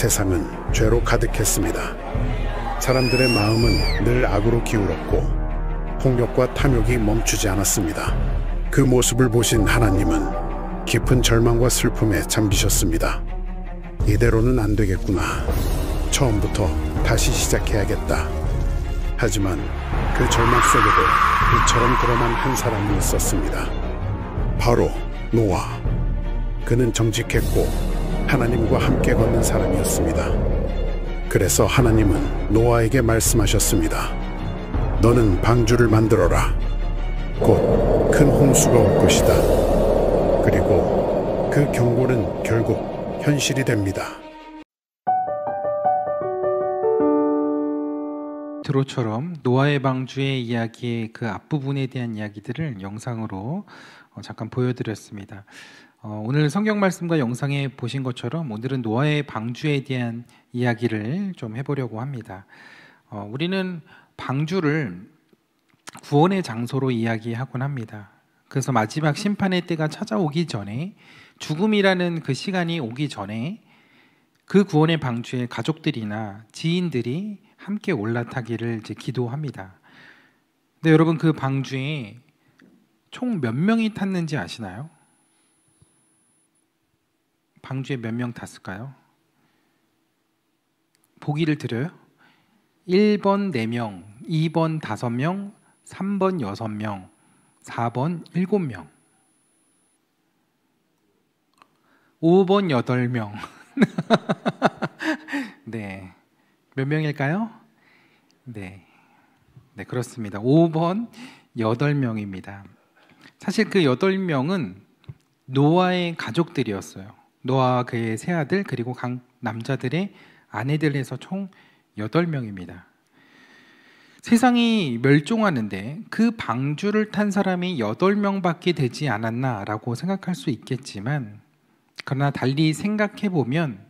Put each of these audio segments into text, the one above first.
세상은 죄로 가득했습니다. 사람들의 마음은 늘 악으로 기울었고 폭력과 탐욕이 멈추지 않았습니다. 그 모습을 보신 하나님은 깊은 절망과 슬픔에 잠기셨습니다. 이대로는 안 되겠구나. 처음부터 다시 시작해야겠다. 하지만 그 절망 속에도 이처럼 드러난 한 사람이 있었습니다. 바로 노아. 그는 정직했고 하나님과 함께 걷는 사람이었습니다. 그래서 하나님은 노아에게 말씀하셨습니다. 너는 방주를 만들어라. 곧 큰 홍수가 올 것이다. 그리고 그 경고는 결국 현실이 됩니다. 드로처럼 노아의 방주의 이야기의 그 앞부분에 대한 이야기들을 영상으로 잠깐 보여드렸습니다. 오늘 성경 말씀과 영상에 보신 것처럼 오늘은 노아의 방주에 대한 이야기를 좀 해보려고 합니다. 우리는 방주를 구원의 장소로 이야기하곤 합니다. 그래서 마지막 심판의 때가 찾아오기 전에, 죽음이라는 그 시간이 오기 전에 그 구원의 방주에 가족들이나 지인들이 함께 올라타기를 이제 기도합니다. 근데 여러분, 그 방주에 총 몇 명이 탔는지 아시나요? 방주에 몇 명 탔을까요? 보기를 드려요. 1번 4명, 2번 5명, 3번 6명, 4번 7명, 5번 8명. 네, 몇 명일까요? 네, 그렇습니다. 5번 8명입니다. 사실 그 8명은 노아의 가족들이었어요. 노아와 그의 세 아들 그리고 각 남자들의 아내들 해서 총 8명입니다. 세상이 멸종하는데 그 방주를 탄 사람이 8명밖에 되지 않았나라고 생각할 수 있겠지만, 그러나 달리 생각해보면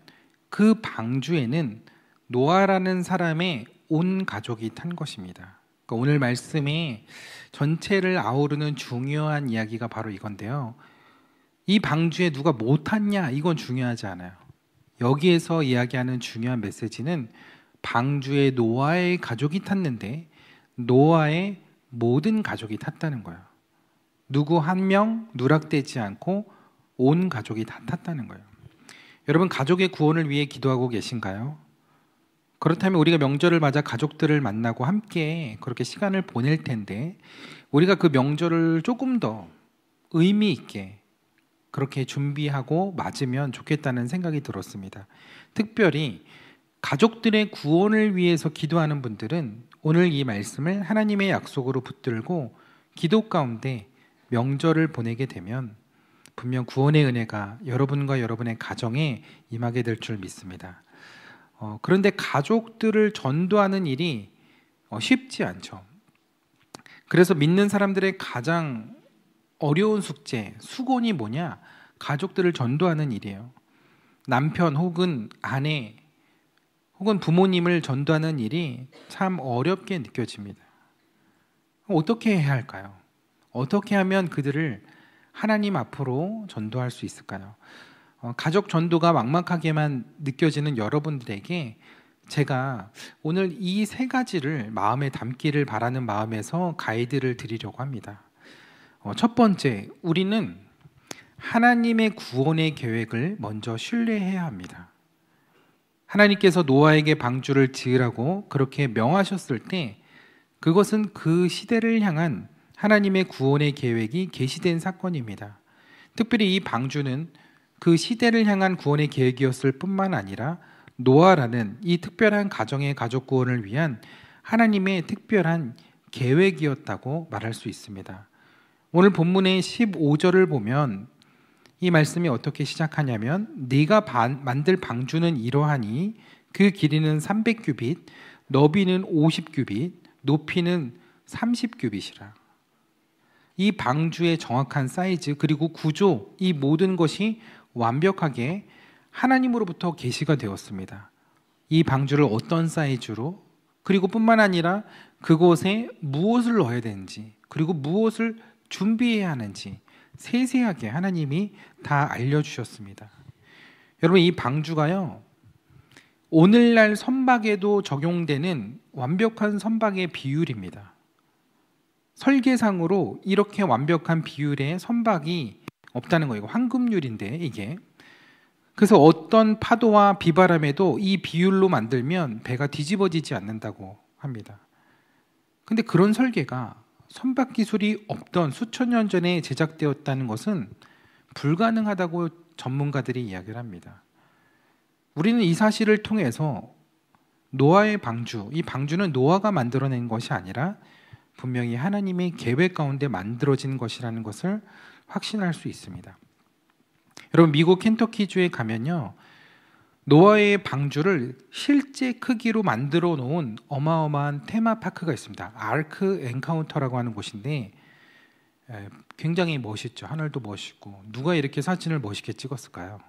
그 방주에는 노아라는 사람의 온 가족이 탄 것입니다. 그러니까 오늘 말씀의 전체를 아우르는 중요한 이야기가 바로 이건데요. 이 방주에 누가 못 탔냐, 이건 중요하지 않아요. 여기에서 이야기하는 중요한 메시지는 방주에 노아의 가족이 탔는데 노아의 모든 가족이 탔다는 거예요. 누구 한 명 누락되지 않고 온 가족이 다 탔다는 거예요. 여러분, 가족의 구원을 위해 기도하고 계신가요? 그렇다면 우리가 명절을 맞아 가족들을 만나고 함께 그렇게 시간을 보낼 텐데, 우리가 그 명절을 조금 더 의미 있게 그렇게 준비하고 맞으면 좋겠다는 생각이 들었습니다. 특별히 가족들의 구원을 위해서 기도하는 분들은 오늘 이 말씀을 하나님의 약속으로 붙들고 기도 가운데 명절을 보내게 되면 분명 구원의 은혜가 여러분과 여러분의 가정에 임하게 될 줄 믿습니다. 그런데 가족들을 전도하는 일이 쉽지 않죠. 그래서 믿는 사람들의 가장 어려운 숙제, 수곤이 뭐냐? 가족들을 전도하는 일이에요. 남편 혹은 아내 혹은 부모님을 전도하는 일이 참 어렵게 느껴집니다. 어떻게 해야 할까요? 어떻게 하면 그들을 하나님 앞으로 전도할 수 있을까요? 가족 전도가 막막하게만 느껴지는 여러분들에게 제가 오늘 이 3가지를 마음에 담기를 바라는 마음에서 가이드를 드리려고 합니다. 첫 번째, 우리는 하나님의 구원의 계획을 먼저 신뢰해야 합니다. 하나님께서 노아에게 방주를 지으라고 그렇게 명하셨을 때 그것은 그 시대를 향한 하나님의 구원의 계획이 계시된 사건입니다. 특별히 이 방주는 그 시대를 향한 구원의 계획이었을 뿐만 아니라 노아라는 이 특별한 가정의 가족 구원을 위한 하나님의 특별한 계획이었다고 말할 수 있습니다. 오늘 본문의 15절을 보면 이 말씀이 어떻게 시작하냐면, 네가 만들 방주는 이러하니 그 길이는 300규빗, 너비는 50규빗, 높이는 30규빗이라. 이 방주의 정확한 사이즈 그리고 구조, 이 모든 것이 완벽하게 하나님으로부터 계시가 되었습니다. 이 방주를 어떤 사이즈로, 그리고 뿐만 아니라 그곳에 무엇을 넣어야 되는지, 그리고 무엇을 준비해야 하는지 세세하게 하나님이 다 알려주셨습니다. 여러분, 이 방주가요, 오늘날 선박에도 적용되는 완벽한 선박의 비율입니다. 설계상으로 이렇게 완벽한 비율의 선박이 없다는 거예요. 황금률인데 이게. 그래서 어떤 파도와 비바람에도 이 비율로 만들면 배가 뒤집어지지 않는다고 합니다. 근데 그런 설계가 선박 기술이 없던 수천 년 전에 제작되었다는 것은 불가능하다고 전문가들이 이야기를 합니다. 우리는 이 사실을 통해서 노아의 방주, 이 방주는 노아가 만들어낸 것이 아니라 분명히 하나님의 계획 가운데 만들어진 것이라는 것을 확신할 수 있습니다. 여러분, 미국 켄터키주에 가면요, 노아의 방주를 실제 크기로 만들어 놓은 어마어마한 테마파크가 있습니다. 아크 엔카운터라고 하는 곳인데 굉장히 멋있죠. 하늘도 멋있고. 누가 이렇게 사진을 멋있게 찍었을까요?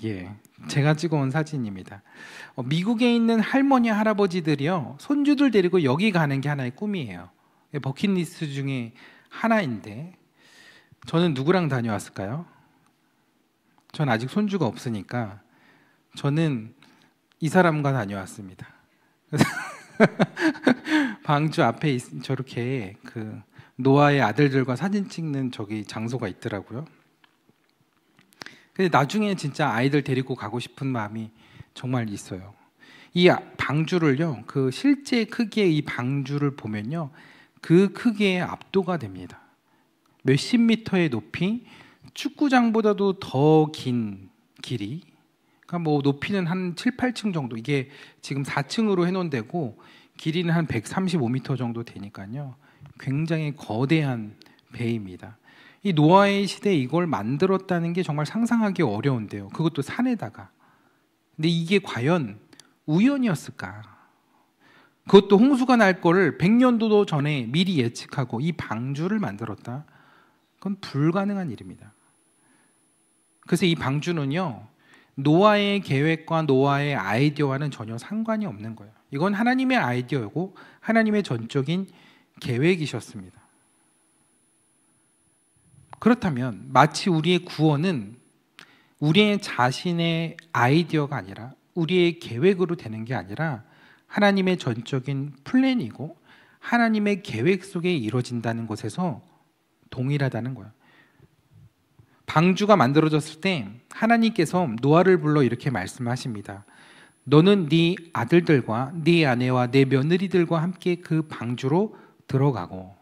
예, 제가 찍어온 사진입니다. 미국에 있는 할머니, 할아버지들이요, 손주들 데리고 여기 가는 게 하나의 꿈이에요. 버킷리스트 중에 하나인데 저는 누구랑 다녀왔을까요? 전 아직 손주가 없으니까 저는 이 사람과 다녀왔습니다. 방주 앞에 저렇게 그 노아의 아들들과 사진 찍는 저기 장소가 있더라고요. 근데 나중에 진짜 아이들 데리고 가고 싶은 마음이 정말 있어요. 이 방주를요, 그 실제 크기의 이 방주를 보면요, 그 크기에 압도가 됩니다. 몇십 미터의 높이, 축구장보다도 더 긴 길이, 그러니까 뭐 높이는 한 7, 8층 정도, 이게 지금 4층으로 해놓은 데고 길이는 한 135m 정도 되니까요, 굉장히 거대한 배입니다. 이 노아의 시대에 이걸 만들었다는 게 정말 상상하기 어려운데요. 그것도 산에다가. 근데 이게 과연 우연이었을까? 그것도 홍수가 날 거를 100년도 전에 미리 예측하고 이 방주를 만들었다. 그건 불가능한 일입니다. 그래서 이 방주는요, 노아의 계획과 노아의 아이디어와는 전혀 상관이 없는 거예요. 이건 하나님의 아이디어이고 하나님의 전적인 계획이셨습니다. 그렇다면 마치 우리의 구원은 우리의 자신의 아이디어가 아니라 우리의 계획으로 되는 게 아니라 하나님의 전적인 플랜이고 하나님의 계획 속에 이루어진다는 것에서 동일하다는 거예요. 방주가 만들어졌을 때 하나님께서 노아를 불러 이렇게 말씀하십니다. 너는 네 아들들과 네 아내와 네 며느리들과 함께 그 방주로 들어가고.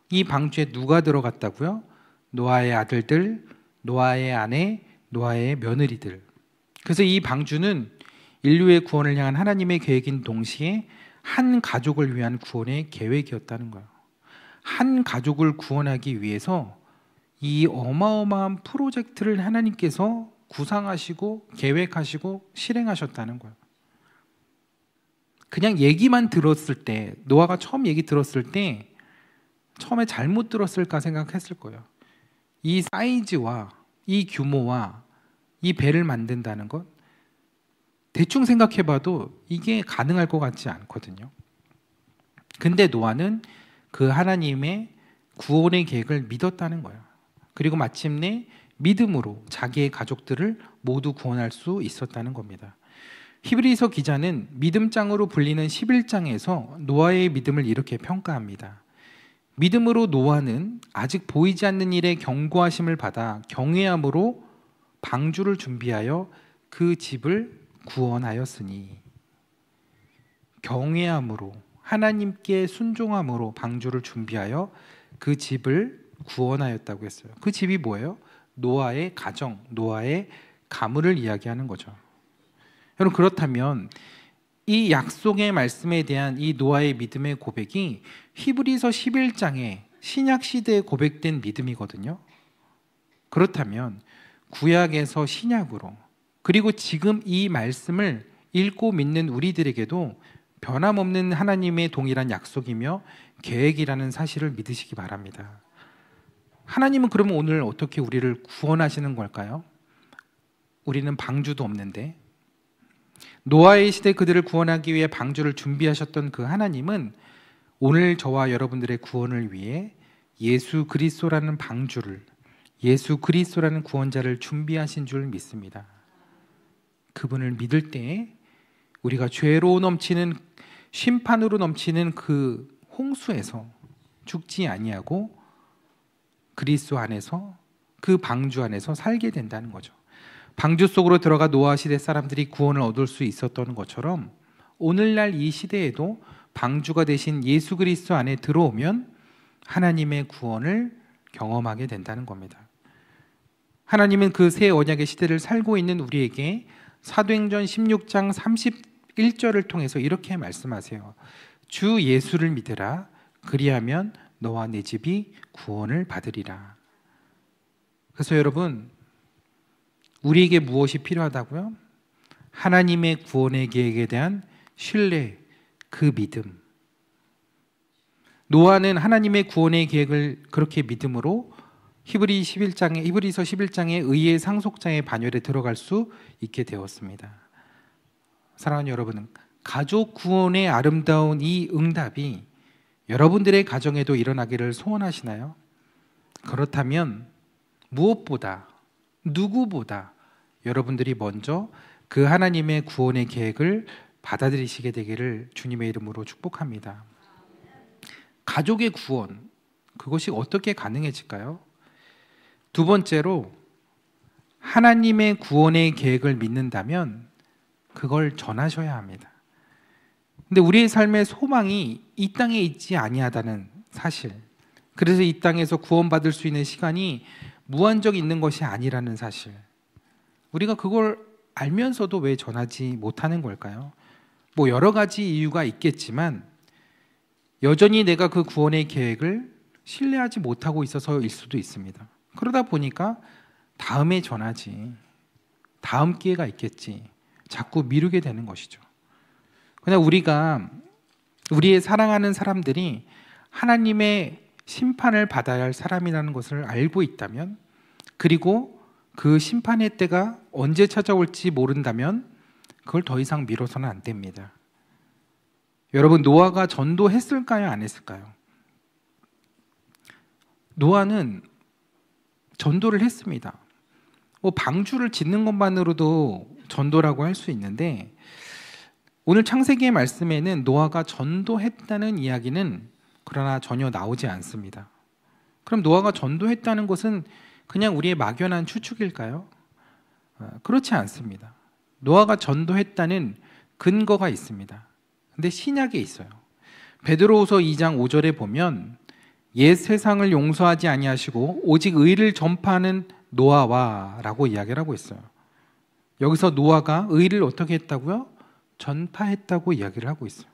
이 방주에 누가 들어갔다고요? 노아의 아들들, 노아의 아내, 노아의 며느리들. 그래서 이 방주는 인류의 구원을 향한 하나님의 계획인 동시에 한 가족을 위한 구원의 계획이었다는 거예요. 한 가족을 구원하기 위해서 이 어마어마한 프로젝트를 하나님께서 구상하시고 계획하시고 실행하셨다는 거예요. 그냥 얘기만 들었을 때, 노아가 처음 얘기 들었을 때 처음에 잘못 들었을까 생각했을 거예요. 이 사이즈와 이 규모와 이 배를 만든다는 것, 대충 생각해봐도 이게 가능할 것 같지 않거든요. 근데 노아는 그 하나님의 구원의 계획을 믿었다는 거예요. 그리고 마침내 믿음으로 자기의 가족들을 모두 구원할 수 있었다는 겁니다. 히브리서 기자는 믿음장으로 불리는 11장에서 노아의 믿음을 이렇게 평가합니다. 믿음으로 노아는 아직 보이지 않는 일에 경고하심을 받아 경외함으로 방주를 준비하여 그 집을 구원하였으니. 경외함으로, 하나님께 순종함으로 방주를 준비하여 그 집을 구원하였다고 했어요. 그 집이 뭐예요? 노아의 가정, 노아의 가문을 이야기하는 거죠. 여러분, 그렇다면 이 약속의 말씀에 대한 이 노아의 믿음의 고백이 히브리서 11장에 신약 시대에 고백된 믿음이거든요. 그렇다면 구약에서 신약으로, 그리고 지금 이 말씀을 읽고 믿는 우리들에게도 변함없는 하나님의 동일한 약속이며 계획이라는 사실을 믿으시기 바랍니다. 하나님은 그러면 오늘 어떻게 우리를 구원하시는 걸까요? 우리는 방주도 없는데. 노아의 시대 그들을 구원하기 위해 방주를 준비하셨던 그 하나님은 오늘 저와 여러분들의 구원을 위해 예수 그리스도라는 방주를, 예수 그리스도라는 구원자를 준비하신 줄 믿습니다. 그분을 믿을 때 우리가 죄로 넘치는 심판으로 넘치는 그 홍수에서 죽지 아니하고 그리스도 안에서 그 방주 안에서 살게 된다는 거죠. 방주 속으로 들어가 노아 시대 사람들이 구원을 얻을 수 있었던 것처럼 오늘날 이 시대에도 방주가 되신 예수 그리스도 안에 들어오면 하나님의 구원을 경험하게 된다는 겁니다. 하나님은 그 새 언약의 시대를 살고 있는 우리에게 사도행전 16장 31절을 통해서 이렇게 말씀하세요. 주 예수를 믿으라. 그리하면 너와 내 집이 구원을 받으리라. 그래서 여러분, 우리에게 무엇이 필요하다고요? 하나님의 구원의 계획에 대한 신뢰, 그 믿음. 노아는 하나님의 구원의 계획을 그렇게 믿음으로 히브리서 11장의 의의 상속자의 반열에 들어갈 수 있게 되었습니다. 사랑하는 여러분, 가족 구원의 아름다운 이 응답이 여러분들의 가정에도 일어나기를 소원하시나요? 그렇다면 무엇보다 누구보다 여러분들이 먼저 그 하나님의 구원의 계획을 받아들이시게 되기를 주님의 이름으로 축복합니다. 가족의 구원, 그것이 어떻게 가능해질까요? 두 번째로, 하나님의 구원의 계획을 믿는다면 그걸 전하셔야 합니다. 근데 우리의 삶의 소망이 이 땅에 있지 아니하다는 사실, 그래서 이 땅에서 구원받을 수 있는 시간이 무한정 있는 것이 아니라는 사실, 우리가 그걸 알면서도 왜 전하지 못하는 걸까요? 뭐 여러 가지 이유가 있겠지만 여전히 내가 그 구원의 계획을 신뢰하지 못하고 있어서일 수도 있습니다. 그러다 보니까 다음에 전하지, 다음 기회가 있겠지, 자꾸 미루게 되는 것이죠. 그냥 우리의 사랑하는 사람들이 하나님의 심판을 받아야 할 사람이라는 것을 알고 있다면, 그리고 그 심판의 때가 언제 찾아올지 모른다면 그걸 더 이상 미뤄서는 안 됩니다. 여러분, 노아가 전도했을까요? 안 했을까요? 노아는 전도를 했습니다. 방주를 짓는 것만으로도 전도라고 할 수 있는데, 오늘 창세기의 말씀에는 노아가 전도했다는 이야기는 그러나 전혀 나오지 않습니다. 그럼 노아가 전도했다는 것은 그냥 우리의 막연한 추측일까요? 그렇지 않습니다. 노아가 전도했다는 근거가 있습니다. 근데 신약에 있어요. 베드로후서 2장 5절에 보면 옛 세상을 용서하지 아니하시고 오직 의를 전파하는 노아와 라고 이야기를 하고 있어요. 여기서 노아가 의를 어떻게 했다고요? 전파했다고 이야기를 하고 있어요.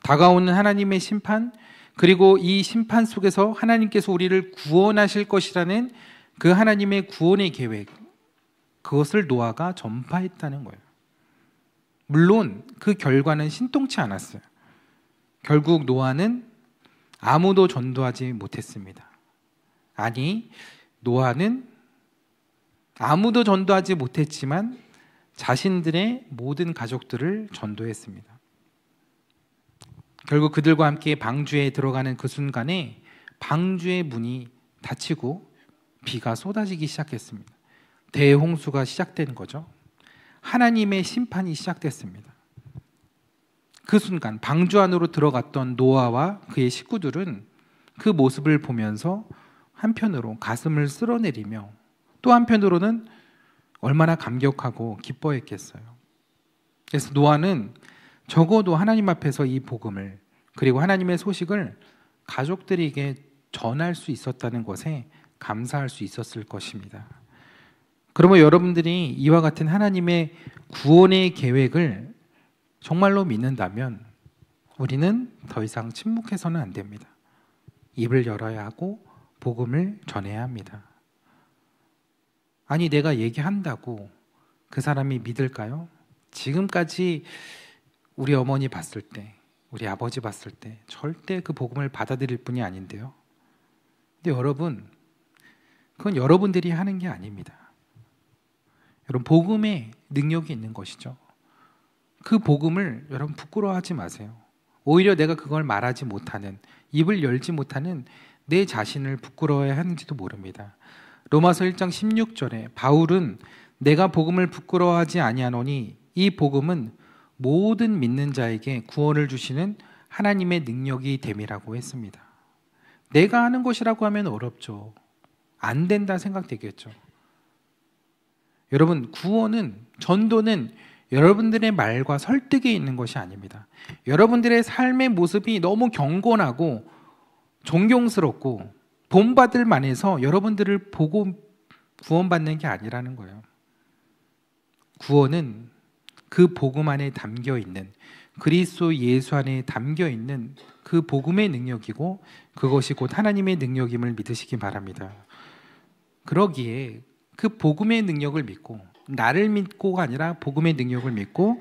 다가오는 하나님의 심판, 그리고 이 심판 속에서 하나님께서 우리를 구원하실 것이라는 그 하나님의 구원의 계획, 그것을 노아가 전파했다는 거예요. 물론 그 결과는 신통치 않았어요. 결국 노아는 아무도 전도하지 못했습니다. 아니, 노아는 아무도 전도하지 못했지만 자신들의 모든 가족들을 전도했습니다. 결국 그들과 함께 방주에 들어가는 그 순간에 방주의 문이 닫히고 비가 쏟아지기 시작했습니다. 대홍수가 시작된 거죠. 하나님의 심판이 시작됐습니다. 그 순간 방주 안으로 들어갔던 노아와 그의 식구들은 그 모습을 보면서 한편으로 가슴을 쓸어내리며 또 한편으로는 얼마나 감격하고 기뻐했겠어요. 그래서 노아는 적어도 하나님 앞에서 이 복음을, 그리고 하나님의 소식을 가족들에게 전할 수 있었다는 것에 감사할 수 있었을 것입니다. 그러면 여러분들이 이와 같은 하나님의 구원의 계획을 정말로 믿는다면 우리는 더 이상 침묵해서는 안 됩니다. 입을 열어야 하고 복음을 전해야 합니다. 아니, 내가 얘기한다고 그 사람이 믿을까요? 지금까지 우리 어머니 봤을 때, 우리 아버지 봤을 때 절대 그 복음을 받아들일 분이 아닌데요. 근데 여러분, 그건 여러분들이 하는 게 아닙니다. 여러분, 복음에 능력이 있는 것이죠. 그 복음을 여러분 부끄러워하지 마세요. 오히려 내가 그걸 말하지 못하는, 입을 열지 못하는 내 자신을 부끄러워해야 하는지도 모릅니다. 로마서 1장 16절에 바울은 내가 복음을 부끄러워하지 아니하노니 이 복음은 모든 믿는 자에게 구원을 주시는 하나님의 능력이 됨이라고 했습니다. 내가 하는 것이라고 하면 어렵죠. 안 된다 생각되겠죠. 여러분, 구원은, 전도는 여러분들의 말과 설득에 있는 것이 아닙니다. 여러분들의 삶의 모습이 너무 경건하고 존경스럽고 본받을 만해서 여러분들을 보고 구원받는 게 아니라는 거예요. 구원은 그 복음 안에 담겨 있는, 그리스도 예수 안에 담겨 있는 그 복음의 능력이고 그것이 곧 하나님의 능력임을 믿으시기 바랍니다. 그러기에 그 복음의 능력을 믿고, 나를 믿고가 아니라 복음의 능력을 믿고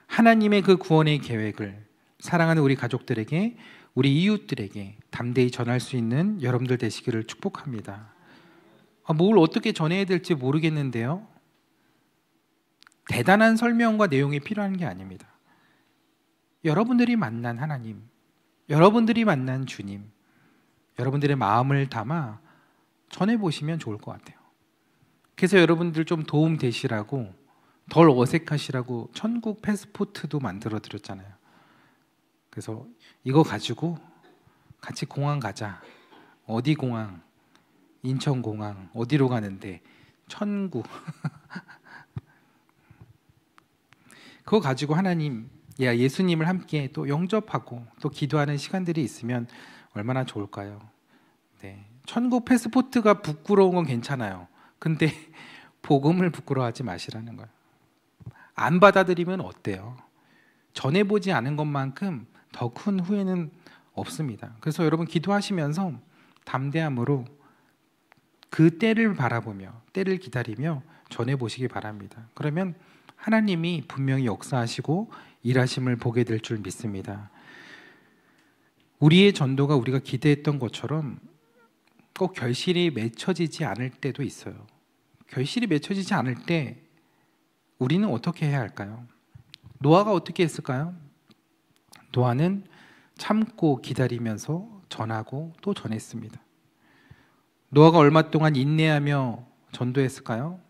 하나님의 그 구원의 계획을 사랑하는 우리 가족들에게, 우리 이웃들에게 담대히 전할 수 있는 여러분들 되시기를 축복합니다. 뭘 어떻게 전해야 될지 모르겠는데요, 대단한 설명과 내용이 필요한 게 아닙니다. 여러분들이 만난 하나님, 여러분들이 만난 주님, 여러분들의 마음을 담아 전해보시면 좋을 것 같아요. 그래서 여러분들 좀 도움 되시라고, 덜 어색하시라고 천국 패스포트도 만들어 드렸잖아요. 그래서 이거 가지고 같이 공항 가자. 어디 공항? 인천공항. 어디로 가는데? 천국. 그거 가지고 하나님, 예수님을 함께 또 영접하고 또 기도하는 시간들이 있으면 얼마나 좋을까요? 네. 천국 패스포트가 부끄러운 건 괜찮아요. 근데 복음을 부끄러워하지 마시라는 거예요. 안 받아들이면 어때요? 전해보지 않은 것만큼 더 큰 후회는 없습니다. 그래서 여러분 기도하시면서 담대함으로 그 때를 바라보며, 때를 기다리며 전해보시기 바랍니다. 그러면 하나님이 분명히 역사하시고 일하심을 보게 될 줄 믿습니다. 우리의 전도가 우리가 기대했던 것처럼 꼭 결실이 맺혀지지 않을 때도 있어요. 결실이 맺혀지지 않을 때 우리는 어떻게 해야 할까요? 노아가 어떻게 했을까요? 노아는 참고 기다리면서 전하고 또 전했습니다. 노아가 얼마 동안 인내하며 전도했을까요?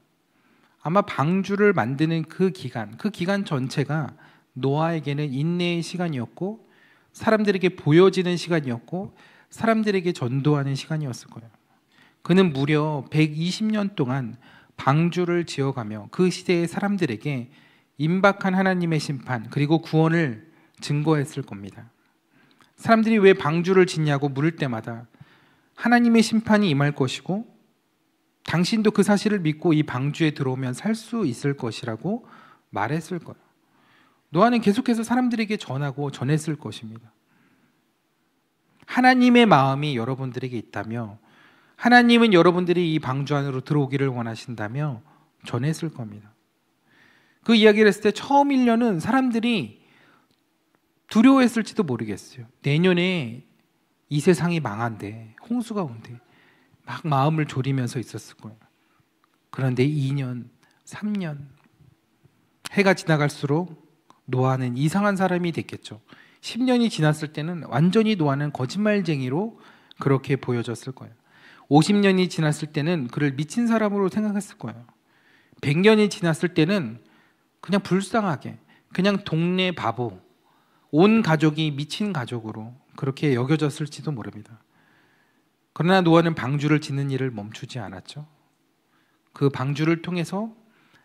아마 방주를 만드는 그 기간 전체가 노아에게는 인내의 시간이었고, 사람들에게 보여지는 시간이었고, 사람들에게 전도하는 시간이었을 거예요. 그는 무려 120년 동안 방주를 지어가며 그 시대의 사람들에게 임박한 하나님의 심판 그리고 구원을 증거했을 겁니다. 사람들이 왜 방주를 짓냐고 물을 때마다 하나님의 심판이 임할 것이고 당신도 그 사실을 믿고 이 방주에 들어오면 살 수 있을 것이라고 말했을 거예요. 노아는 계속해서 사람들에게 전하고 전했을 것입니다. 하나님의 마음이 여러분들에게 있다며, 하나님은 여러분들이 이 방주 안으로 들어오기를 원하신다며 전했을 겁니다. 그 이야기를 했을 때 처음 1년은 사람들이 두려워했을지도 모르겠어요. 내년에 이 세상이 망한대, 홍수가 온대, 막 마음을 졸이면서 있었을 거예요. 그런데 2년, 3년 해가 지나갈수록 노아는 이상한 사람이 됐겠죠. 10년이 지났을 때는 완전히 노아는 거짓말쟁이로 그렇게 보여졌을 거예요. 50년이 지났을 때는 그를 미친 사람으로 생각했을 거예요. 100년이 지났을 때는 그냥 불쌍하게, 그냥 동네 바보, 온 가족이 미친 가족으로 그렇게 여겨졌을지도 모릅니다. 그러나 노아는 방주를 짓는 일을 멈추지 않았죠. 그 방주를 통해서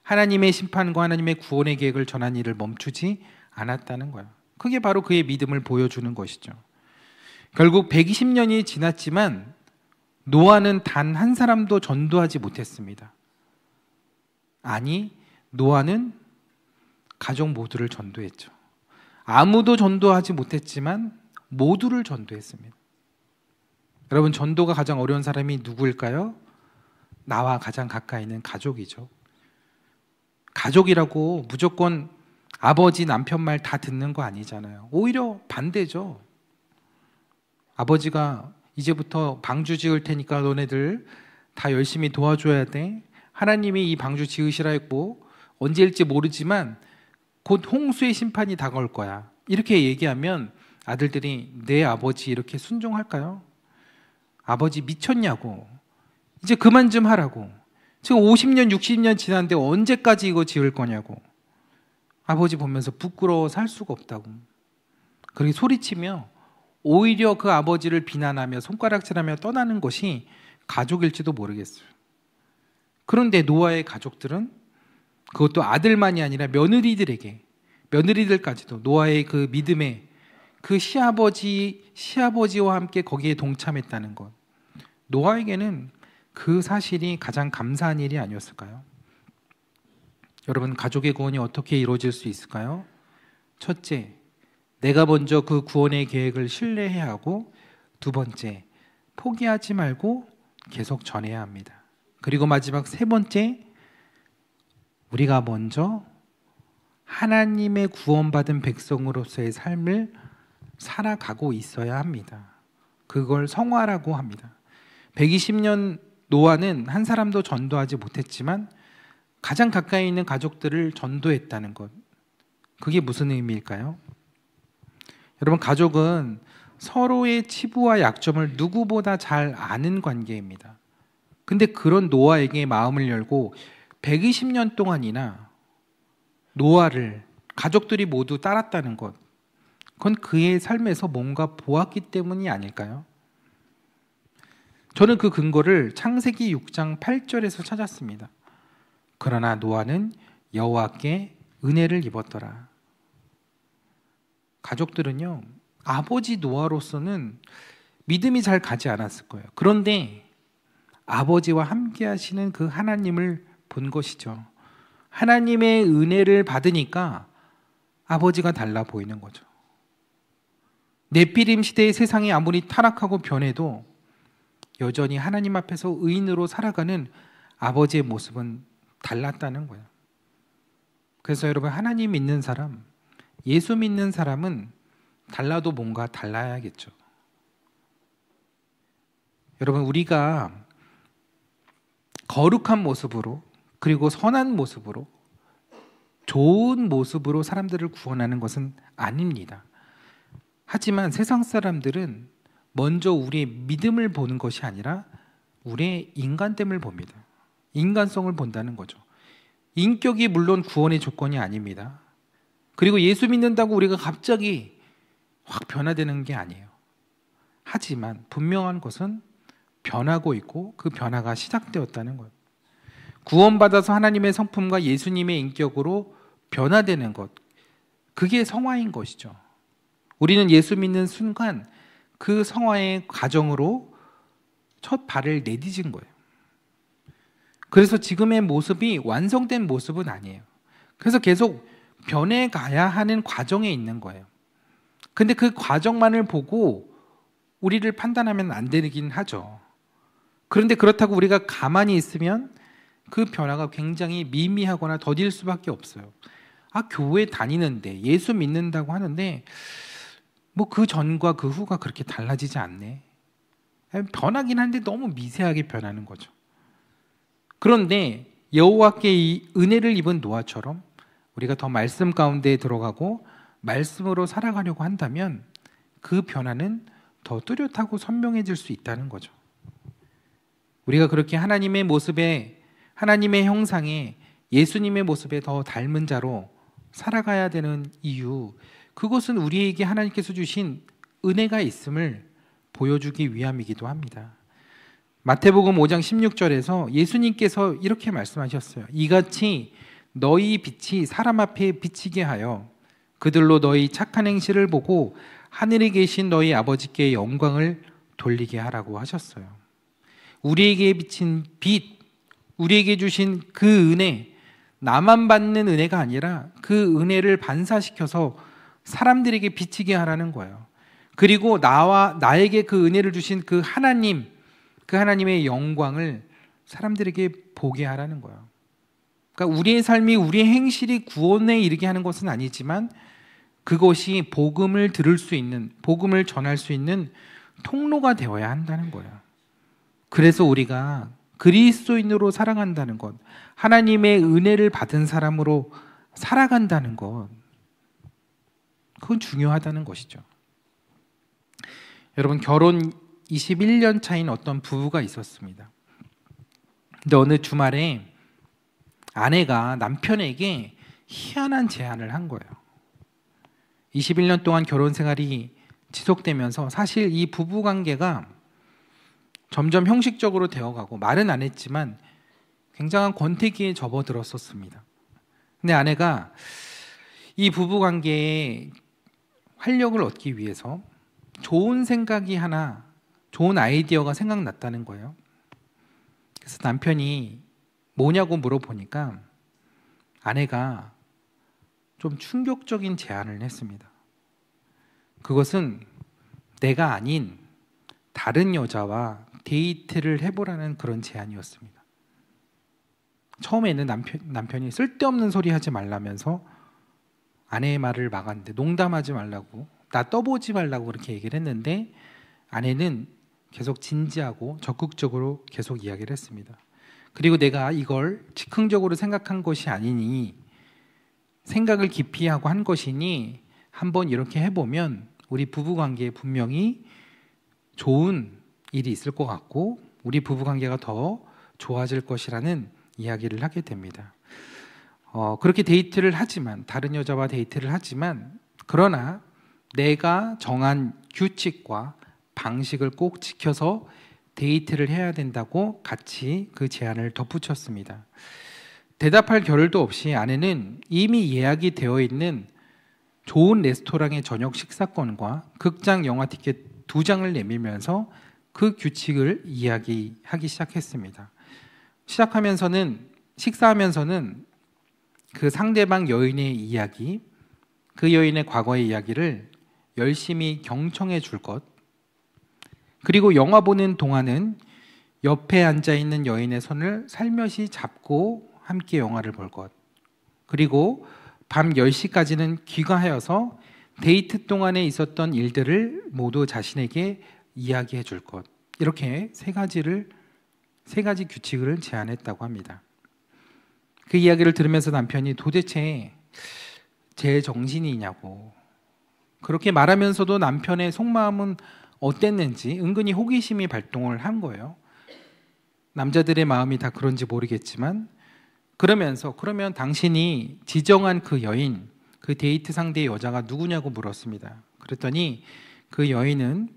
하나님의 심판과 하나님의 구원의 계획을 전한 일을 멈추지 않았다는 거예요. 그게 바로 그의 믿음을 보여주는 것이죠. 결국 120년이 지났지만 노아는 단 한 사람도 전도하지 못했습니다. 아니, 노아는 가족 모두를 전도했죠. 아무도 전도하지 못했지만 모두를 전도했습니다. 여러분, 전도가 가장 어려운 사람이 누구일까요? 나와 가장 가까이 있는 가족이죠. 가족이라고 무조건 아버지, 남편 말 다 듣는 거 아니잖아요. 오히려 반대죠. 아버지가 이제부터 방주 지을 테니까 너네들 다 열심히 도와줘야 돼. 하나님이 이 방주 지으시라 했고 언제일지 모르지만 곧 홍수의 심판이 다가올 거야. 이렇게 얘기하면 아들들이 내 아버지 이렇게 순종할까요? 아버지 미쳤냐고. 이제 그만 좀 하라고. 지금 50년, 60년 지났는데 언제까지 이거 지을 거냐고. 아버지 보면서 부끄러워 살 수가 없다고. 그렇게 소리치며 오히려 그 아버지를 비난하며 손가락질하며 떠나는 것이 가족일지도 모르겠어요. 그런데 노아의 가족들은 그것도 아들만이 아니라 며느리들까지도 노아의 그 믿음에 그 시아버지와 함께 거기에 동참했다는 것. 노아에게는 그 사실이 가장 감사한 일이 아니었을까요? 여러분, 가족의 구원이 어떻게 이루어질 수 있을까요? 첫째, 내가 먼저 그 구원의 계획을 신뢰해야 하고, 두 번째, 포기하지 말고 계속 전해야 합니다. 그리고 마지막 세 번째, 우리가 먼저 하나님의 구원받은 백성으로서의 삶을 살아가고 있어야 합니다. 그걸 성화라고 합니다. 120년 노아는 한 사람도 전도하지 못했지만 가장 가까이 있는 가족들을 전도했다는 것. 그게 무슨 의미일까요? 여러분, 가족은 서로의 치부와 약점을 누구보다 잘 아는 관계입니다. 근데 그런 노아에게 마음을 열고 120년 동안이나 노아를 가족들이 모두 따랐다는 것, 그건 그의 삶에서 뭔가 보았기 때문이 아닐까요? 저는 그 근거를 창세기 6장 8절에서 찾았습니다. 그러나 노아는 여호와께 은혜를 입었더라. 가족들은요, 아버지 노아로서는 믿음이 잘 가지 않았을 거예요. 그런데 아버지와 함께 하시는 그 하나님을 본 것이죠. 하나님의 은혜를 받으니까 아버지가 달라 보이는 거죠. 네피림 시대의 세상이 아무리 타락하고 변해도 여전히 하나님 앞에서 의인으로 살아가는 아버지의 모습은 달랐다는 거예요. 그래서 여러분, 하나님 믿는 사람, 예수 믿는 사람은 달라도 뭔가 달라야겠죠. 여러분, 우리가 거룩한 모습으로, 그리고 선한 모습으로, 좋은 모습으로 사람들을 구원하는 것은 아닙니다. 하지만 세상 사람들은 먼저 우리의 믿음을 보는 것이 아니라 우리의 인간됨을 봅니다. 인간성을 본다는 거죠. 인격이 물론 구원의 조건이 아닙니다. 그리고 예수 믿는다고 우리가 갑자기 확 변화되는 게 아니에요. 하지만 분명한 것은 변하고 있고 그 변화가 시작되었다는 것. 구원받아서 하나님의 성품과 예수님의 인격으로 변화되는 것, 그게 성화인 것이죠. 우리는 예수 믿는 순간 그 성화의 과정으로 첫 발을 내디딘 거예요. 그래서 지금의 모습이 완성된 모습은 아니에요. 그래서 계속 변해가야 하는 과정에 있는 거예요. 근데 그 과정만을 보고 우리를 판단하면 안 되긴 하죠. 그런데 그렇다고 우리가 가만히 있으면 그 변화가 굉장히 미미하거나 더딜 수밖에 없어요. 교회 다니는데 예수 믿는다고 하는데 뭐 그 전과 그 후가 그렇게 달라지지 않네. 변하긴 한데 너무 미세하게 변하는 거죠. 그런데 여호와께 이 은혜를 입은 노아처럼 우리가 더 말씀 가운데 들어가고 말씀으로 살아가려고 한다면 그 변화는 더 뚜렷하고 선명해질 수 있다는 거죠. 우리가 그렇게 하나님의 모습에, 하나님의 형상에, 예수님의 모습에 더 닮은 자로 살아가야 되는 이유, 그것은 우리에게 하나님께서 주신 은혜가 있음을 보여주기 위함이기도 합니다. 마태복음 5장 16절에서 예수님께서 이렇게 말씀하셨어요. 이같이 너희 빛이 사람 앞에 비치게 하여 그들로 너희 착한 행실을 보고 하늘에 계신 너희 아버지께 영광을 돌리게 하라고 하셨어요. 우리에게 비친 빛, 우리에게 주신 그 은혜, 나만 받는 은혜가 아니라 그 은혜를 반사시켜서 사람들에게 비치게 하라는 거예요. 그리고 나에게 그 은혜를 주신 그 하나님, 그 하나님의 영광을 사람들에게 보게 하라는 거예요. 그러니까 우리의 삶이, 우리의 행실이 구원에 이르게 하는 것은 아니지만 그것이 복음을 들을 수 있는, 복음을 전할 수 있는 통로가 되어야 한다는 거예요. 그래서 우리가 그리스도인으로 살아간다는 것, 하나님의 은혜를 받은 사람으로 살아간다는 것, 그건 중요하다는 것이죠. 여러분, 결혼 21년 차인 어떤 부부가 있었습니다. 근데 어느 주말에 아내가 남편에게 희한한 제안을 한 거예요. 21년 동안 결혼 생활이 지속되면서 사실 이 부부 관계가 점점 형식적으로 되어가고, 말은 안 했지만 굉장한 권태기에 접어들었었습니다. 근데 아내가 이 부부 관계에 활력을 얻기 위해서 좋은 생각이 하나, 좋은 아이디어가 생각났다는 거예요. 그래서 남편이 뭐냐고 물어보니까 아내가 좀 충격적인 제안을 했습니다. 그것은 내가 아닌 다른 여자와 데이트를 해보라는 그런 제안이었습니다. 처음에는 남편이 쓸데없는 소리 하지 말라면서 아내의 말을 막았는데, 농담하지 말라고, 나 떠보지 말라고 그렇게 얘기를 했는데 아내는 계속 진지하고 적극적으로 계속 이야기를 했습니다. 그리고 내가 이걸 즉흥적으로 생각한 것이 아니니, 생각을 깊이 하고 한 것이니 한번 이렇게 해보면 우리 부부관계에 분명히 좋은 일이 있을 것 같고 우리 부부관계가 더 좋아질 것이라는 이야기를 하게 됩니다. 그렇게 데이트를 하지만, 다른 여자와 데이트를 하지만, 그러나 내가 정한 규칙과 방식을 꼭 지켜서 데이트를 해야 된다고 같이 그 제안을 덧붙였습니다. 대답할 겨를도 없이 아내는 이미 예약이 되어 있는 좋은 레스토랑의 저녁 식사권과 극장 영화 티켓 2장을 내밀면서 그 규칙을 이야기하기 시작했습니다. 식사하면서는 그 상대방 여인의 이야기, 그 여인의 과거의 이야기를 열심히 경청해 줄 것, 그리고 영화 보는 동안은 옆에 앉아있는 여인의 손을 살며시 잡고 함께 영화를 볼 것, 그리고 밤 10시까지는 귀가하여서 데이트 동안에 있었던 일들을 모두 자신에게 이야기해 줄 것, 이렇게 세 가지 규칙을 제안했다고 합니다. 그 이야기를 들으면서 남편이 도대체 제 정신이냐고, 그렇게 말하면서도 남편의 속마음은 어땠는지 은근히 호기심이 발동을 한 거예요. 남자들의 마음이 다 그런지 모르겠지만, 그러면 당신이 지정한 그 여인, 그 데이트 상대의 여자가 누구냐고 물었습니다. 그랬더니 그 여인은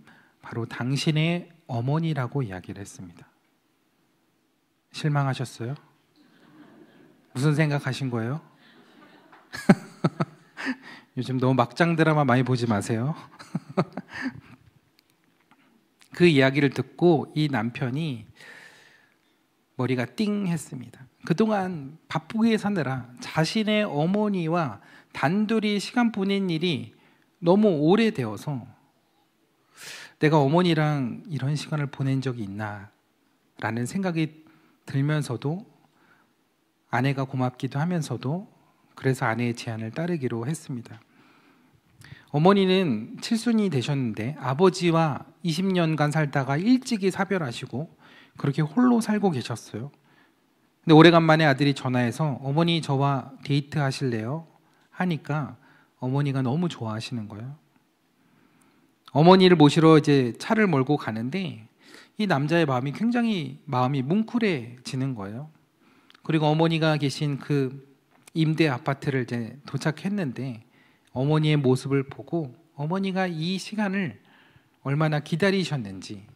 바로 당신의 어머니라고 이야기를 했습니다. 실망하셨어요? 무슨 생각하신 거예요? 요즘 너무 막장 드라마 많이 보지 마세요. 그 이야기를 듣고 이 남편이 머리가 띵 했습니다. 그동안 바쁘게 사느라 자신의 어머니와 단둘이 시간 보낸 일이 너무 오래되어서 내가 어머니랑 이런 시간을 보낸 적이 있나 라는 생각이 들면서도, 아내가 고맙기도 하면서도, 그래서 아내의 제안을 따르기로 했습니다. 어머니는 칠순이 되셨는데 아버지와 20년간 살다가 일찍이 사별하시고 그렇게 홀로 살고 계셨어요. 근데 오래간만에 아들이 전화해서 어머니 저와 데이트 하실래요? 하니까 어머니가 너무 좋아하시는 거예요. 어머니를 모시러 이제 차를 몰고 가는데 이 남자의 마음이 뭉클해지는 거예요. 그리고 어머니가 계신 그 임대 아파트를 이제 도착했는데 어머니의 모습을 보고 어머니가 이 시간을 얼마나 기다리셨는지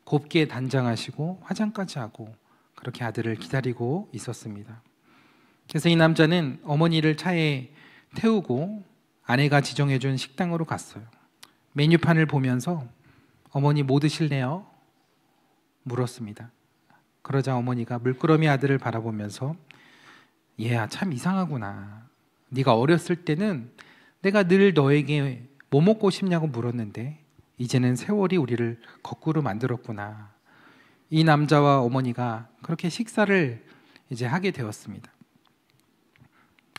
곱게 단장하시고 화장까지 하고 그렇게 아들을 기다리고 있었습니다. 그래서 이 남자는 어머니를 차에 태우고 아내가 지정해준 식당으로 갔어요. 메뉴판을 보면서 어머니 뭐 드실래요? 물었습니다. 그러자 어머니가 물끄러미 아들을 바라보면서 얘야 참 이상하구나. 네가 어렸을 때는 내가 늘 너에게 뭐 먹고 싶냐고 물었는데 이제는 세월이 우리를 거꾸로 만들었구나. 이 남자와 어머니가 그렇게 식사를 이제 하게 되었습니다.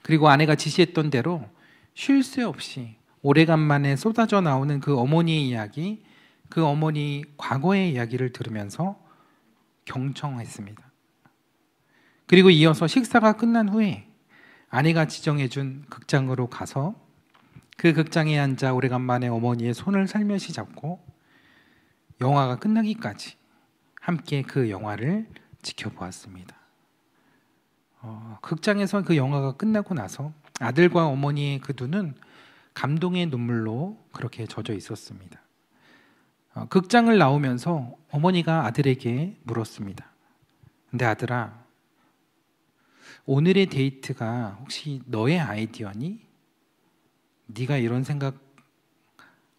그리고 아내가 지시했던 대로 쉴 새 없이 오래간만에 쏟아져 나오는 그 어머니의 이야기, 그 어머니 과거의 이야기를 들으면서 경청했습니다. 그리고 이어서 식사가 끝난 후에 아내가 지정해준 극장으로 가서 그 극장에 앉아 오래간만에 어머니의 손을 살며시 잡고 영화가 끝나기까지 함께 그 영화를 지켜보았습니다. 극장에서 그 영화가 끝나고 나서 아들과 어머니의 그 눈은 감동의 눈물로 그렇게 젖어 있었습니다. 극장을 나오면서 어머니가 아들에게 물었습니다. 근데 아들아, 오늘의 데이트가 혹시 너의 아이디어니? 네가 이런 생각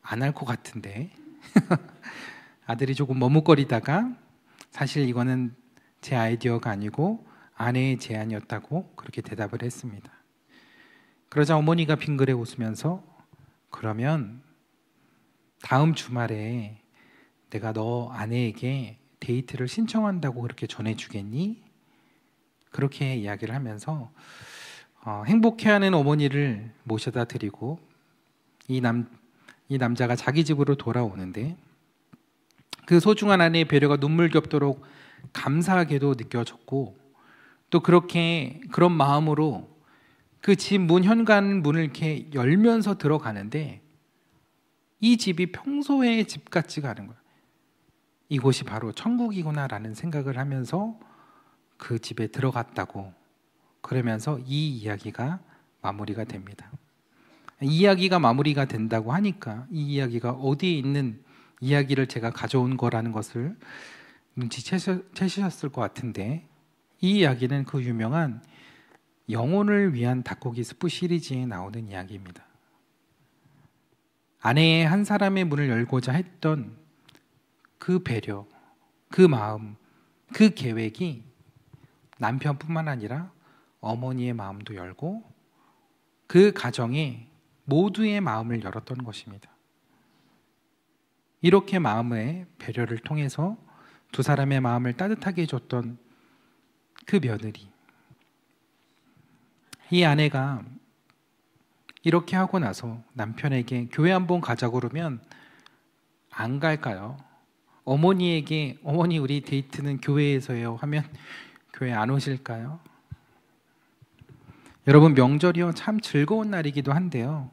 안 할 것 같은데. 아들이 조금 머뭇거리다가 사실 이거는 제 아이디어가 아니고 아내의 제안이었다고 그렇게 대답을 했습니다. 그러자 어머니가 빙그레 웃으면서 그러면 다음 주말에 내가 너 아내에게 데이트를 신청한다고 그렇게 전해주겠니? 그렇게 이야기를 하면서 행복해하는 어머니를 모셔다 드리고 이 남자가 자기 집으로 돌아오는데 그 소중한 아내의 배려가 눈물겹도록 감사하게도 느껴졌고 또 그런 마음으로 그 집 문 현관 문을 이렇게 열면서 들어가는데 이 집이 평소의 집 같지가 않은 거예요. 이곳이 바로 천국이구나라는 생각을 하면서 그 집에 들어갔다고 그러면서 이 이야기가 마무리가 됩니다. 이 이야기가 마무리가 된다고 하니까 이 이야기가 어디에 있는 이야기를 제가 가져온 거라는 것을 눈치채셨을 것 같은데 이 이야기는 그 유명한 영혼을 위한 닭고기 스프 시리즈에 나오는 이야기입니다. 아내의 한 사람의 문을 열고자 했던 그 배려, 그 마음, 그 계획이 남편뿐만 아니라 어머니의 마음도 열고 그 가정에 모두의 마음을 열었던 것입니다. 이렇게 마음의 배려를 통해서 두 사람의 마음을 따뜻하게 해줬던 그 며느리, 이 아내가 이렇게 하고 나서 남편에게 교회 한번 가자고 그러면 안 갈까요? 어머니에게 어머니 우리 데이트는 교회에서요 하면 교회 안 오실까요? 여러분 명절이요 참 즐거운 날이기도 한데요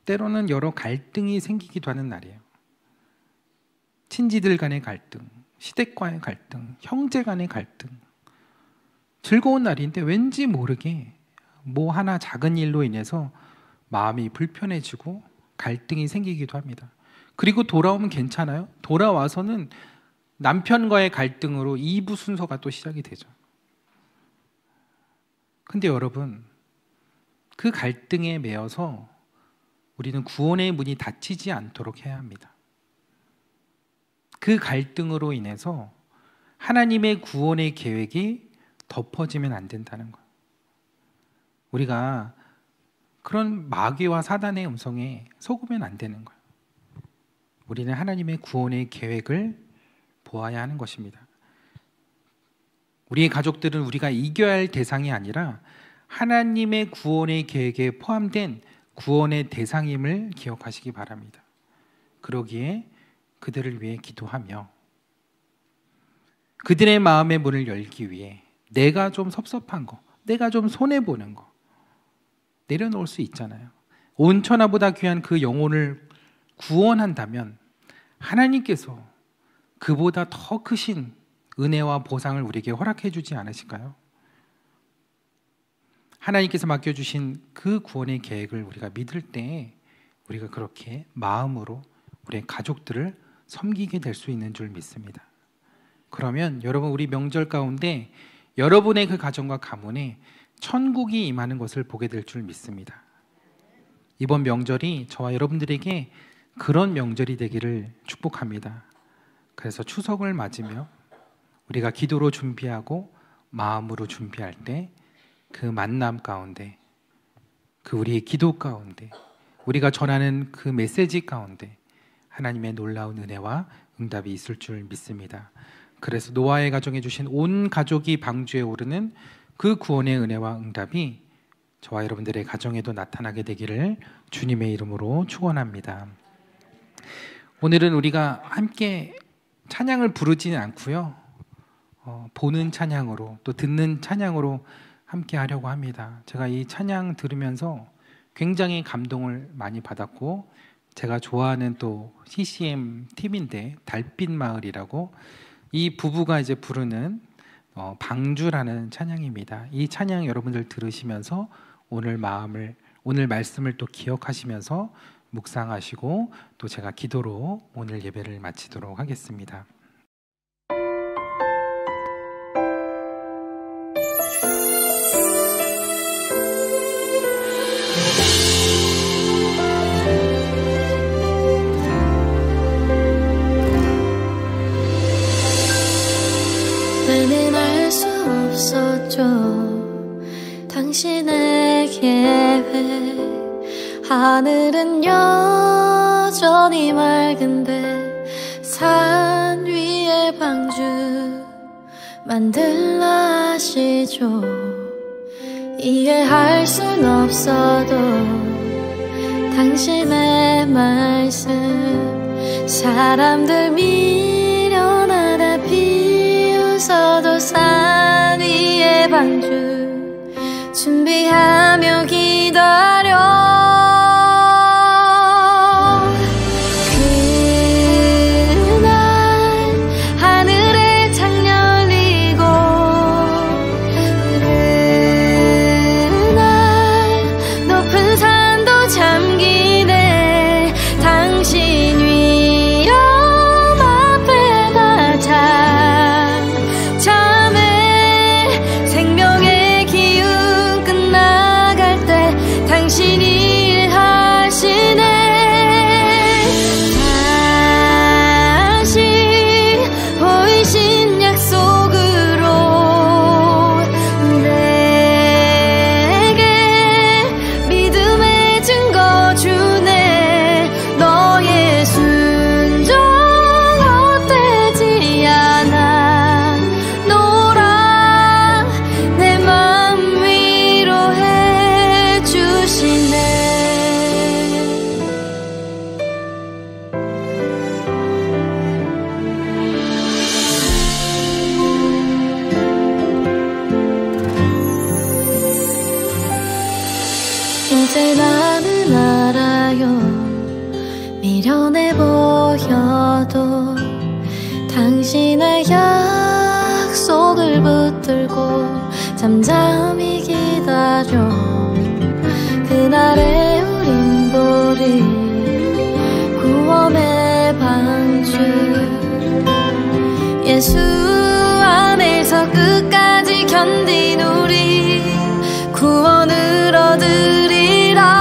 때로는 여러 갈등이 생기기도 하는 날이에요. 친지들 간의 갈등, 시댁과의 갈등, 형제 간의 갈등. 즐거운 날인데 왠지 모르게 뭐 하나 작은 일로 인해서 마음이 불편해지고 갈등이 생기기도 합니다. 그리고 돌아오면 괜찮아요? 돌아와서는 남편과의 갈등으로 2부 순서가 또 시작이 되죠. 근데 여러분, 그 갈등에 매여서 우리는 구원의 문이 닫히지 않도록 해야 합니다. 그 갈등으로 인해서 하나님의 구원의 계획이 덮어지면 안 된다는 거예요. 우리가 그런 마귀와 사단의 음성에 속으면 안 되는 거예요. 우리는 하나님의 구원의 계획을 보아야 하는 것입니다. 우리의 가족들은 우리가 이겨야 할 대상이 아니라 하나님의 구원의 계획에 포함된 구원의 대상임을 기억하시기 바랍니다. 그러기에 그들을 위해 기도하며 그들의 마음의 문을 열기 위해 내가 좀 섭섭한 거, 내가 좀 손해보는 거 내려놓을 수 있잖아요. 온 천하보다 귀한 그 영혼을 구원한다면 하나님께서 그보다 더 크신 은혜와 보상을 우리에게 허락해 주지 않으실까요? 하나님께서 맡겨주신 그 구원의 계획을 우리가 믿을 때 우리가 그렇게 마음으로 우리의 가족들을 섬기게 될 수 있는 줄 믿습니다. 그러면 여러분 우리 명절 가운데 여러분의 그 가정과 가문에 천국이 임하는 것을 보게 될 줄 믿습니다. 이번 명절이 저와 여러분들에게 그런 명절이 되기를 축복합니다. 그래서 추석을 맞으며 우리가 기도로 준비하고 마음으로 준비할 때 그 만남 가운데 그 우리의 기도 가운데 우리가 전하는 그 메시지 가운데 하나님의 놀라운 은혜와 응답이 있을 줄 믿습니다. 그래서 노아의 가정에 주신 온 가족이 방주에 오르는 그 구원의 은혜와 응답이 저와 여러분들의 가정에도 나타나게 되기를 주님의 이름으로 축원합니다. 오늘은 우리가 함께 찬양을 부르지는 않고요. 보는 찬양으로 또 듣는 찬양으로 함께 하려고 합니다. 제가 이 찬양 들으면서 굉장히 감동을 많이 받았고 제가 좋아하는 또 CCM 팀인데 달빛 마을이라고 이 부부가 이제 부르는 방주라는 찬양입니다. 이 찬양 여러분들 들으시면서 오늘 말씀을 또 기억하시면서 묵상하시고 또 제가 기도로 오늘 예배를 마치도록 하겠습니다. 나는 알 수 없었죠. 당신의 계획. 하늘은 여전히 맑은데 산 위에 방주 만들라 하시죠. 이해할 순 없어도 당신의 말씀 사람들 미련하다 비웃어도 산 위에 방주 준비하며 기다려. 이제 나는 알아요. 미련해 보여도 당신의 약속을 붙들고 잠잠히 기다려. 그날의 우린 보리 구원의 방주 예수 안에서 끝까지 견딘 우리 구원을 얻으리라.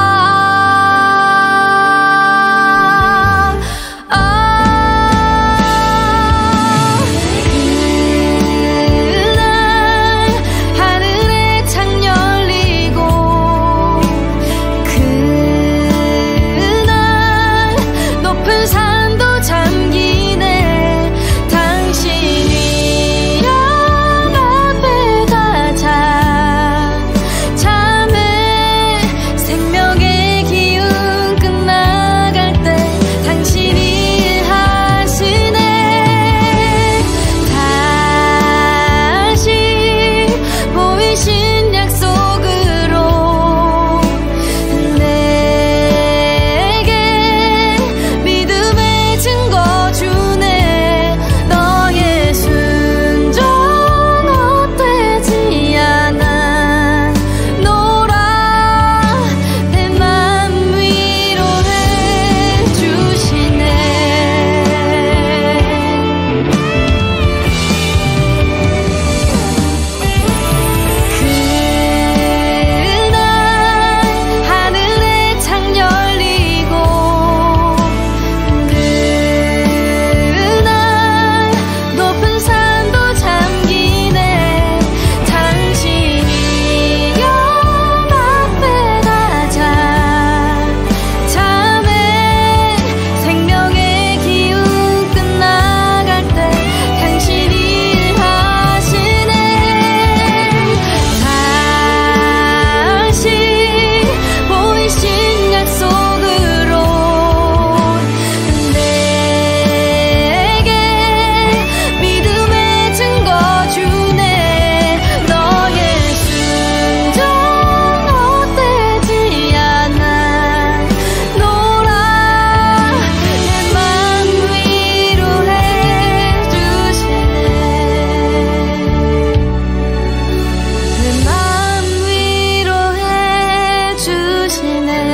내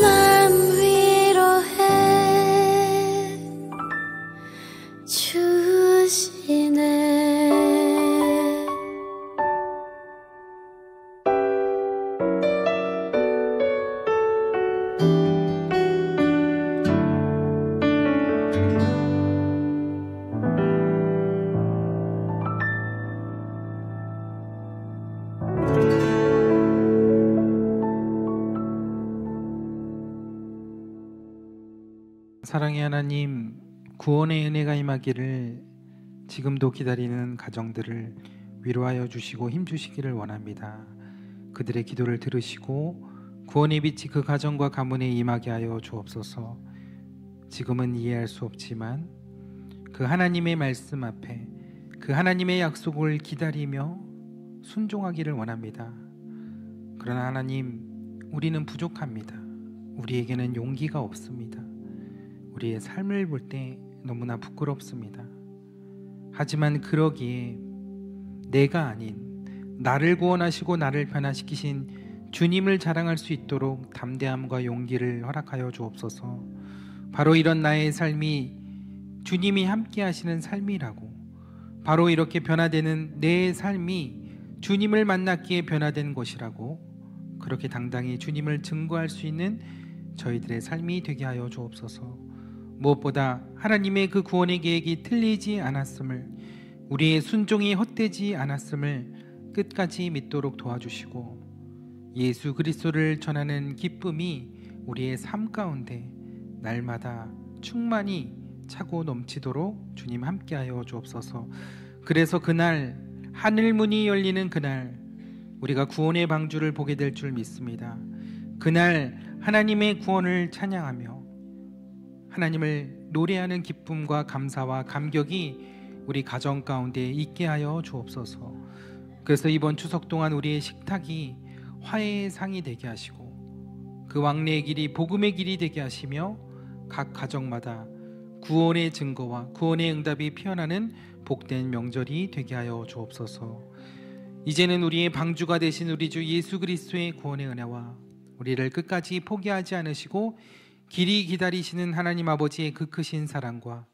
맘 위로해 주시네. 사랑의 하나님, 구원의 은혜가 임하기를 지금도 기다리는 가정들을 위로하여 주시고 힘주시기를 원합니다. 그들의 기도를 들으시고 구원의 빛이 그 가정과 가문에 임하게 하여 주옵소서. 지금은 이해할 수 없지만 그 하나님의 말씀 앞에 그 하나님의 약속을 기다리며 순종하기를 원합니다. 그러나 하나님, 우리는 부족합니다. 우리에게는 용기가 없습니다. 우리의 삶을 볼 때 너무나 부끄럽습니다. 하지만 그러기에 내가 아닌 나를 구원하시고 나를 변화시키신 주님을 자랑할 수 있도록 담대함과 용기를 허락하여 주옵소서. 바로 이런 나의 삶이 주님이 함께 하시는 삶이라고, 바로 이렇게 변화되는 내 삶이 주님을 만났기에 변화된 것이라고, 그렇게 당당히 주님을 증거할 수 있는 저희들의 삶이 되게 하여 주옵소서. 무엇보다 하나님의 그 구원의 계획이 틀리지 않았음을, 우리의 순종이 헛되지 않았음을 끝까지 믿도록 도와주시고, 예수 그리스도를 전하는 기쁨이 우리의 삶 가운데 날마다 충만히 차고 넘치도록 주님 함께하여 주옵소서. 그래서 그날 하늘 문이 열리는 그날 우리가 구원의 방주를 보게 될 줄 믿습니다. 그날 하나님의 구원을 찬양하며 하나님을 노래하는 기쁨과 감사와 감격이 우리 가정 가운데 있게 하여 주옵소서. 그래서 이번 추석 동안 우리의 식탁이 화해의 상이 되게 하시고 그 왕래의 길이 복음의 길이 되게 하시며 각 가정마다 구원의 증거와 구원의 응답이 피어나는 복된 명절이 되게 하여 주옵소서. 이제는 우리의 방주가 되신 우리 주 예수 그리스도의 구원의 은혜와 우리를 끝까지 포기하지 않으시고 길이 기다리시는 하나님 아버지의 그 크신 사랑과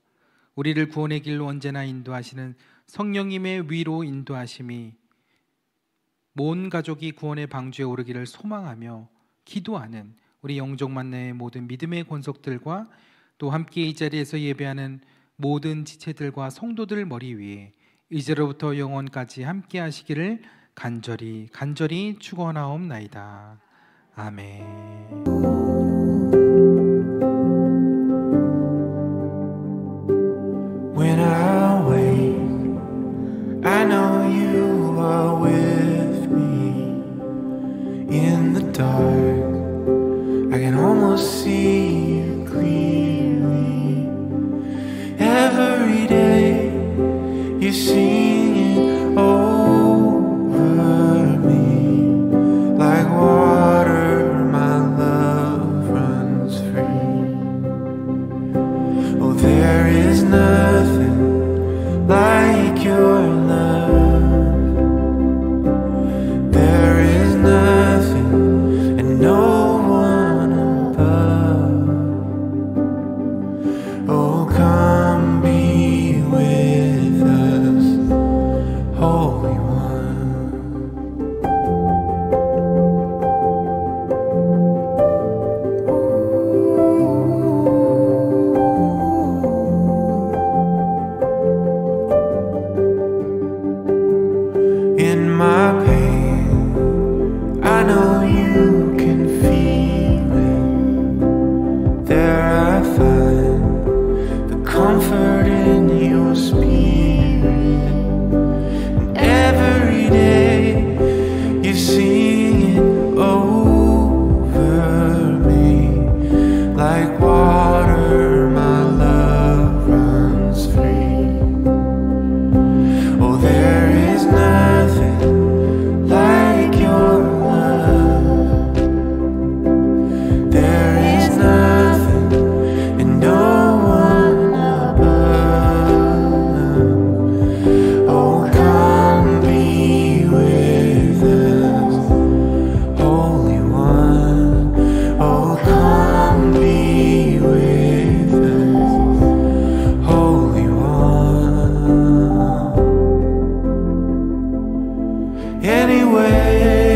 우리를 구원의 길로 언제나 인도하시는 성령님의 위로 인도하심이 모든 가족이 구원의 방주에 오르기를 소망하며 기도하는 우리 영종만내의 모든 믿음의 권속들과 또 함께 이 자리에서 예배하는 모든 지체들과 성도들 머리 위에 이제로부터 영원까지 함께 하시기를 간절히 축원하옵나이다. 아멘. When I wake, I know you are with me. In the dark, I can almost see you clearly. Every day, you're singing over me. Like water, my love anyway.